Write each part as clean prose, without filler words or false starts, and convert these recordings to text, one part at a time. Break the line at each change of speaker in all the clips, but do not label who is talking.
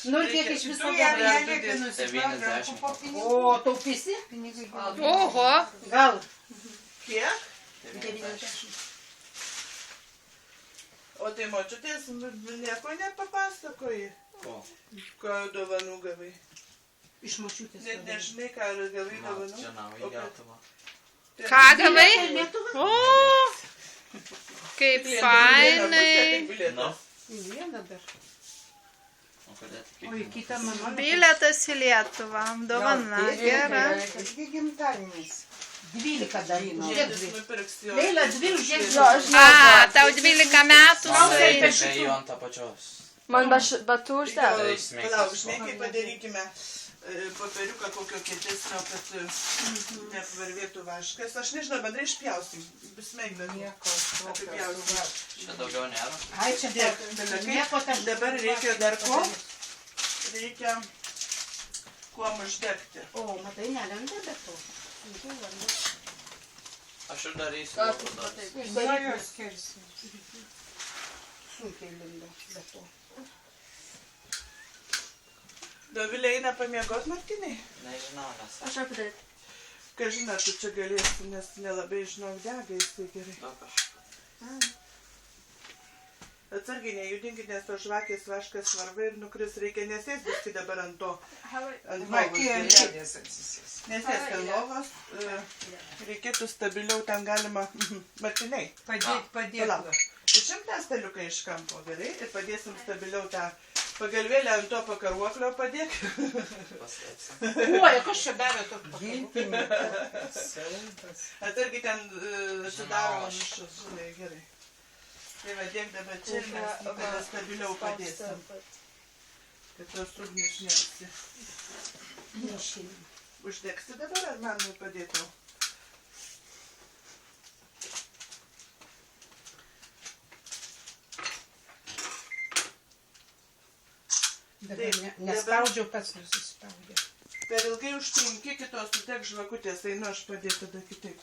Nu, kiek iš viso gali
nusipirkti po pinigų.
O, taupysi?
Oho.
Gal.
Kiek?
90.
O tai močiutės nieko nepapasakoji? Ko dovanų gavai?
Iš močiutės.
Net nežinai, ką gavai dovanų?
Ką gavai? O, kaip fainai.
Vieną dar. O į kitą mama.
Bilietas į Lietuvą. Dovana, gera.
Kažkai gimtadienis. 12 dar.
Nupirksiu.
Leila, 12.
A, tau 12 metų.
Žvėjų ant apačios.
Man batų uždėjo.
Palauk, žinai, kaip padarykime popieriuką kokio kietesnio, kad nepavarvėtų vaškas. Aš nežinau, bendrai išpjausim. Besmeigdami. Apipjausim.
Čia daugiau nėra.
Ai, čia nieko ten.
Dabar reikia dar ko? Reikia kuom uždegti.
O, matai, nelenda be to.
Aš ir darysiu.
Sunkiai linda be to.
Dovilė eina pamiegot, Martinai?
Nežinau, nes
Aš ar padaryti.
Ką žinai, tu čia galėsi, nes nelabai žinau dega, jisai gerai.
daug aš.
Atsargiai nejudinkit, nes to žvakės vaškas svarba ir nukris, reikia nesėsti viskai dabar ant to. Ant lovos. Nesėsti ant lovos. Reikėtų stabiliau, ten galima. Martinai.
Padėk.
Išimk tą staliuką iš kampo, gerai? Ir padėsim stabiliau tą pagalvėlę ant to pakaruoklio padėk.
Paslėpsim.
Oi, kas čia davė tokį
Atsargiai ten sudaro nišus. Gerai. Tai va, dėk dabar čia, mes tada stabiliau padėsim. Kad tos ugnis nešti. Uždegsi dabar, ar man padėtau?
Nespaudžiau, pats nusispaudė.
Per ilgai užtrunki, kitos sudeg žvakutės, einu aš padėti tada kitaip.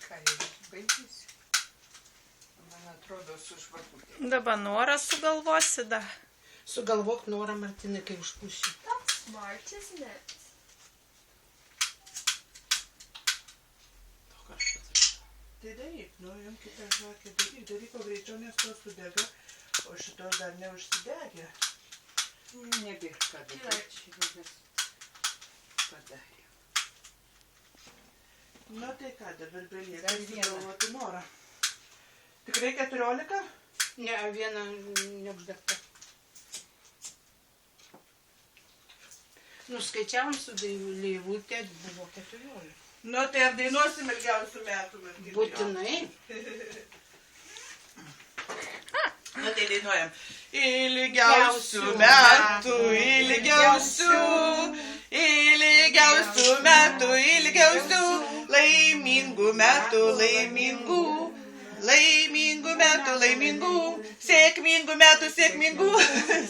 Ką jau baigėsi? Man atrodo, su žvakutė.
Dabar norą sugalvosi, da.
Sugalvok norą, Martinai, kai užpūsi.
That's smart, isn't it?
Tai daryk, nu, jums kitą žvakę daryk o greičiau, nes to sudega, o šitos dar neužsidegė.
Nebėg, ką daryti. Padarė.
Nu, tai ką, dabar belieka sugalvoti norą. Tikrai 14?
Ne, viena neuždegta. Nuskaičiavom su Leivutė, buvo 14.
Nu, tai ar dainuosim ilgiausių metų?
Būtinai.
Nu, tai dainuojam. Ilgiausių metų, ilgiausių metų, ilgiausių, laimingų metų, laimingų metų, laimingų, sėkmingų metų, sėkmingų,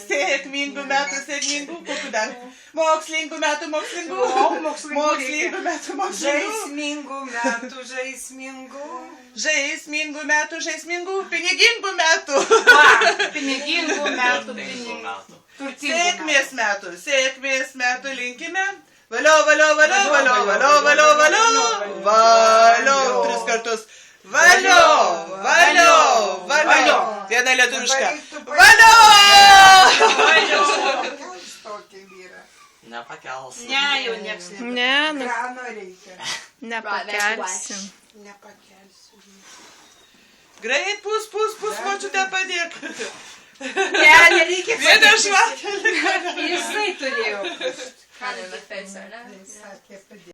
sėkmingų metų, sėkmingų, kokių dar, mokslingų metų, mokslingų metų,
Žaismingų metų,
žaismingų metų, žaismingų, pinigingų metų,
pinigingų metų,
sėkmės metų linkime, valio, valio, valio, valio, valio, valio, valio, valio, 3 kartus. Valio, valio, valio. Viena lietuviška. Valio!
Nepakels.
Ne, jau nieks
Ne,
reikia.
nepakelsim.
Nepakelsiu.
Greit, pus, močiutę padėk.
Ne, nereikia.
Vieną žvakę.
Jisai turėjo.
Kind of a face right now.
Sakė, padėk.